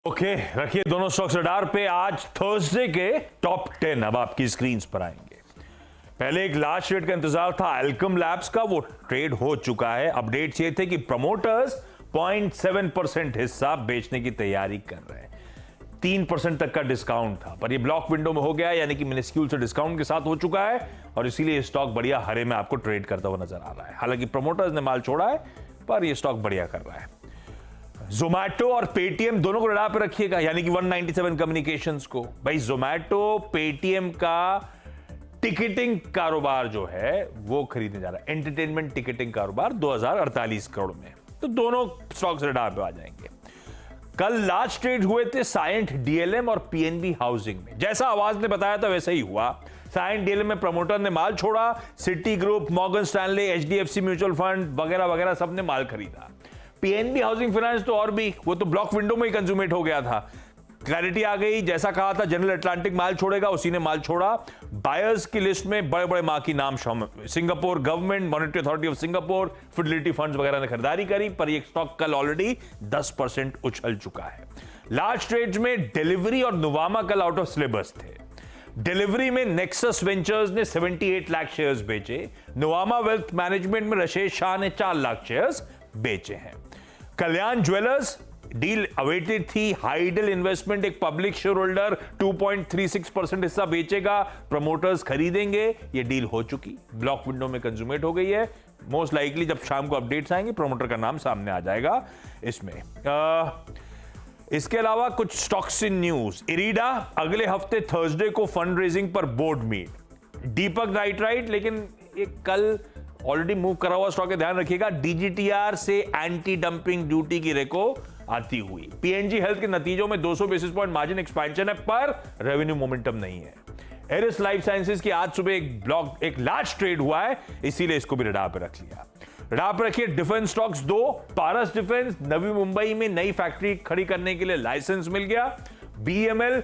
Okay, रखिए दोनों stocks radar पे। आज थर्सडे के टॉप 10 अब आपकी स्क्रीन पर आएंगे। पहले एक लार्ज ट्रेड का इंतजार था एल्केम लैब्स का, वो ट्रेड हो चुका है। अपडेट्स ये थे कि प्रमोटर्स 0.7% हिस्सा बेचने की तैयारी कर रहे हैं। 3% तक का डिस्काउंट था, पर ये ब्लॉक विंडो में हो गया, यानी कि मिनिस्क्यूल से डिस्काउंट के साथ हो चुका है और इसीलिए स्टॉक बढ़िया हरे में आपको ट्रेड करता हुआ नजर आ रहा है। हालांकि प्रमोटर्स ने माल छोड़ा है, पर यह स्टॉक बढ़िया कर रहा है। जोमैटो और पेटीएम दोनों को रडार पे रखिएगा, यानी कि 197 कम्युनिकेशंस को। भाई जोमैटो पेटीएम का टिकटिंग कारोबार जो है वो खरीदने जा रहा है, एंटरटेनमेंट टिकटिंग कारोबार 2048 करोड़ में। तो दोनों स्टॉक्स रडार पे आ जाएंगे। कल लार्ज ट्रेड हुए थे साइंट डीएलएम और पीएनबी हाउसिंग में। जैसा आवाज ने बताया था वैसा ही हुआ। साइंट डीएलएम में प्रमोटर ने माल छोड़ा, city group, Morgan Stanley, HDFC mutual fund वगैरह वगैरह सबने माल खरीदा। पीएनबी हाउसिंग फाइनेंस तो और भी, वो तो ब्लॉक विंडो में ही कंज्यूमेट हो गया था। क्लैरिटी आ गई, जैसा कहा था जनरल अटलांटिक माल छोड़ेगा, उसी ने माल छोड़ा। बायर्स की लिस्ट में बड़े बड़े मार्की नाम शामिल, Singapore government, monetary authority of Singapore, Fidelity funds वगैरह ने खरीदारी करी, पर ये स्टॉक कल ऑलरेडी 10% उछल चुका है। लार्ज ट्रेड्स में डिलीवरी और नुवामा कल आउट ऑफ सिलेबस थे। डिलीवरी में नेक्सस वेंचर्स ने 78 लाख शेयर्स बेचे। नुवामा वेल्थ मैनेजमेंट में राजेश शाह ने 4 लाख शेयर्स बेचे हैं। कल्याण ज्वेलर्स डील अवेटेड थी। हाइडल इन्वेस्टमेंट एक पब्लिक शेयर होल्डर 2.36% हिस्सा बेचेगा, प्रमोटर्स खरीदेंगे। ये डील हो चुकी, ब्लॉक विंडो में कंज्यूमेट हो गई है। मोस्ट लाइकली जब शाम को अपडेट्स आएंगे प्रमोटर का नाम सामने आ जाएगा इसमें। इसके अलावा कुछ स्टॉक्स इन न्यूज। इरिडा अगले हफ्ते थर्सडे को फंड रेजिंग पर बोर्ड मीट। दीपक राइट, लेकिन ये कल ऑलरेडी मूव करा हुआ स्टॉक है, ध्यान रखिएगा। डीजीटीआर से एंटी डंपिंग ड्यूटी की रेको आती हुई। पीएनजी हेल्थ के नतीजों में 200 बेसिस पॉइंट मार्जिन एक्सपेंशन है, पर रेवेन्यू मोमेंटम नहीं है। एरिस लाइफ साइंसेज की आज सुबह एक लार्ज ट्रेड हुआ है, इसीलिए इसको भी रडार पे रख लिया। रडार पे रखिए डिफेंस स्टॉक्स 2। पारस डिफेंस, नवी मुंबई में नई फैक्ट्री खड़ी करने के लिए लाइसेंस मिल गया। बीएमएल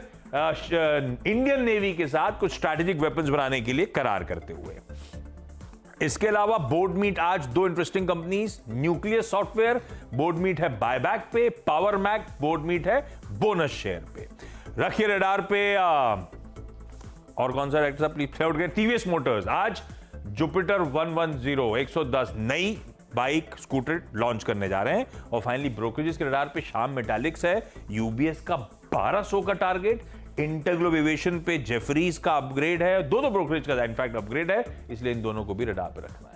इंडियन नेवी के साथ कुछ स्ट्रैटेजिक वेपन्स बनाने के लिए करार करते हुए। इसके अलावा बोर्ड मीट आज 2 interesting companies. Nucleus software board meet है बायबैक पे, पावर मैक बोर्ड मीट है बोनस शेयर पे। रखिए रडार पे और कौन सा डायरेक्टर प्लीज। टीवीएस मोटर्स आज जुपिटर 110 नई बाइक स्कूटर लॉन्च करने जा रहे हैं। और फाइनली ब्रोकरेजेस के रडार पे शाम मेटालिक्स है, यूबीएस का 1200 का टारगेट, इंटरग्लोब एविएशन पे जेफरीज का अपग्रेड है। दोनों ब्रोकरेज का इनफैक्ट अपग्रेड है, इसलिए इन दोनों को भी रडार पे रखना है।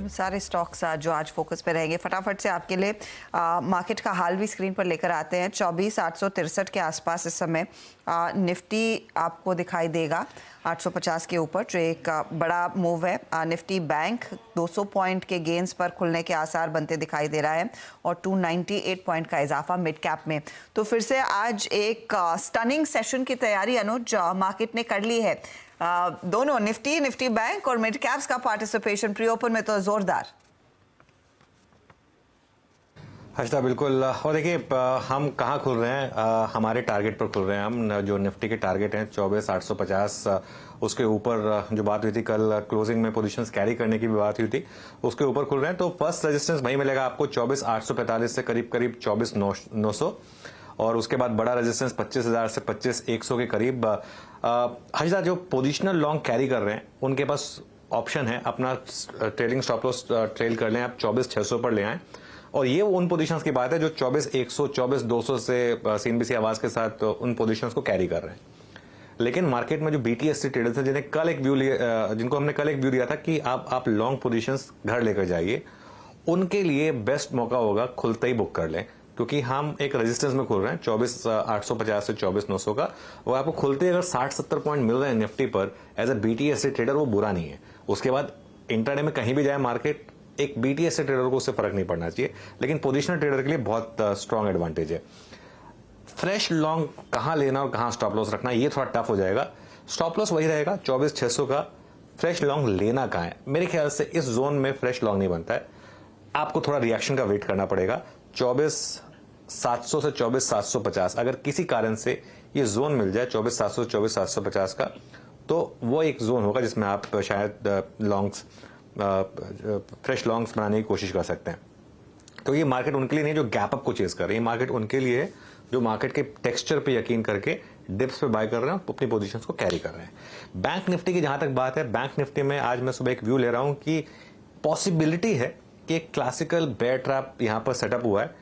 सारे स्टॉक्स जो आज फोकस पे रहेंगे। फटाफट से आपके लिए मार्केट का हाल भी स्क्रीन पर लेकर आते हैं। 24,863 के आसपास इस समय निफ्टी आपको दिखाई देगा 850 के ऊपर, जो एक बड़ा मूव है। निफ्टी बैंक 200 पॉइंट के गेंस पर खुलने के आसार बनते दिखाई दे रहा है और 298 पॉइंट का इजाफा मिड कैप में। तो फिर से आज एक स्टनिंग सेशन की तैयारी अनुज मार्केट ने कर ली है। दोनों निफ्टी बैंक और मिड कैप्स का पार्टिसिपेशन प्री ओपन में तो जोरदार। हर्षदा बिल्कुल। और देखिए हम कहाँ खुल रहे हैं, हमारे टारगेट पर खुल रहे हैं हम। जो निफ्टी के टारगेट हैं 24,850, उसके ऊपर जो बात हुई थी कल क्लोजिंग में पोजीशंस कैरी करने की भी बात हुई थी, उसके ऊपर खुल रहे हैं। तो फर्स्ट रेजिस्टेंस वही मिलेगा आपको 24,845 से करीब 24,900, और उसके बाद बड़ा रेजिस्टेंस 25,000 से 25,100 के करीब। हर्षदा जो पोजिशनल लॉन्ग कैरी कर रहे हैं उनके पास ऑप्शन है अपना ट्रेलिंग स्टॉप लॉस ट्रेल कर लें, आप 24,600 पर ले आएं। और ये उन पोजीशंस की बात है जो 24,100, 24,200 से सीएनबीसी आवाज के साथ उन पोजीशंस को कैरी कर रहे हैं। लेकिन मार्केट में जो बीटीएससी ट्रेडर्स हैं जिनको हमने कल एक व्यू दिया था कि आप लॉन्ग पोजीशंस घर लेकर जाइए, उनके लिए बेस्ट मौका होगा खुलते ही बुक कर लें, क्योंकि हम एक रेजिस्टेंस में खुल रहे हैं 24,850 से 24,900 का। वो आपको खुलते ही अगर 60-70 पॉइंट मिल रहे हैं निफ्टी पर एज ए बीटीएससी ट्रेडर, वो बुरा नहीं है। उसके बाद इंट्राडे में कहीं भी जाए मार्केट, एक बीटीएससी ट्रेडर को उससे फर्क नहीं पड़ना चाहिए, लेकिन पोजिशनल ट्रेडर के लिए बहुत स्ट्रांग एडवांटेज है। फ्रेश लॉन्ग कहां लेना और कहां स्टॉप लॉस रखना, ये थोड़ा टफ हो जाएगा। स्टॉप लॉस वही रहेगा 24,600 का। फ्रेश लॉन्ग लेना कहां है, मेरे ख्याल से इस जोन में फ्रेश लॉन्ग नहीं बनता है, आपको थोड़ा रिएक्शन का वेट करना पड़ेगा। 24,700 से 24,750 अगर किसी कारण से ये जोन मिल जाए 24,700 से 24,750 का, तो वो एक जोन होगा जिसमें आप शायद लॉन्ग्स फ्रेश लॉन्ग्स बनाने की कोशिश कर सकते हैं। तो ये मार्केट उनके लिए नहीं जो गैप अप को चेस कर रही है, मार्केट उनके लिए जो मार्केट के टेक्सचर पे यकीन करके डिप्स पे बाय कर रहे हैं, अपनी पोजीशंस को कैरी कर रहे हैं। बैंक निफ्टी की जहां तक बात है, बैंक निफ्टी में आज मैं सुबह एक व्यू ले रहा हूं कि पॉसिबिलिटी है कि एक क्लासिकल बेयर ट्रैप यहां पर सेटअप हुआ है,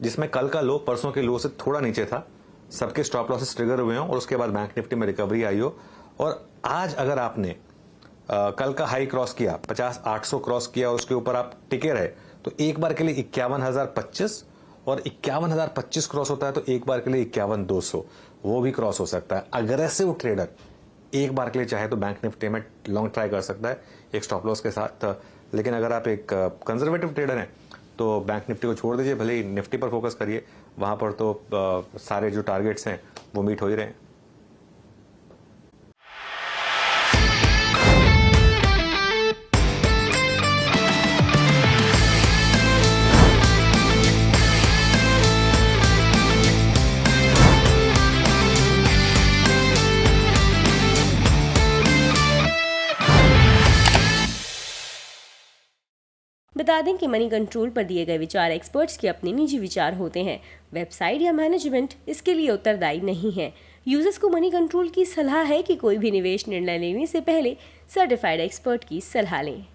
जिसमें कल का लो परसों के लो से थोड़ा नीचे था, सबके स्टॉप लॉसेस ट्रिगर हुए हों और उसके बाद बैंक निफ्टी में रिकवरी आई हो। और आज अगर आपने कल का हाई क्रॉस किया, 50,800 क्रॉस किया, उसके ऊपर आप टिके रहे, तो एक बार के लिए 51,025 और 51,025 क्रॉस होता है तो एक बार के लिए 51,200 वो भी क्रॉस हो सकता है। अग्रेसिव ट्रेडर एक बार के लिए चाहे तो बैंक निफ्टी में लॉन्ग ट्राई कर सकता है एक स्टॉप लॉस के साथ, लेकिन अगर आप एक कंजर्वेटिव ट्रेडर हैं तो बैंक निफ्टी को छोड़ दीजिए, भले ही निफ्टी पर फोकस करिए, वहां पर तो सारे जो टारगेट्स हैं वो मीट हो ही रहे हैं। बता दें कि मनी कंट्रोल पर दिए गए विचार एक्सपर्ट्स के अपने निजी विचार होते हैं। वेबसाइट या मैनेजमेंट इसके लिए उत्तरदायी नहीं है। यूजर्स को मनी कंट्रोल की सलाह है कि कोई भी निवेश निर्णय लेने से पहले सर्टिफाइड एक्सपर्ट की सलाह लें।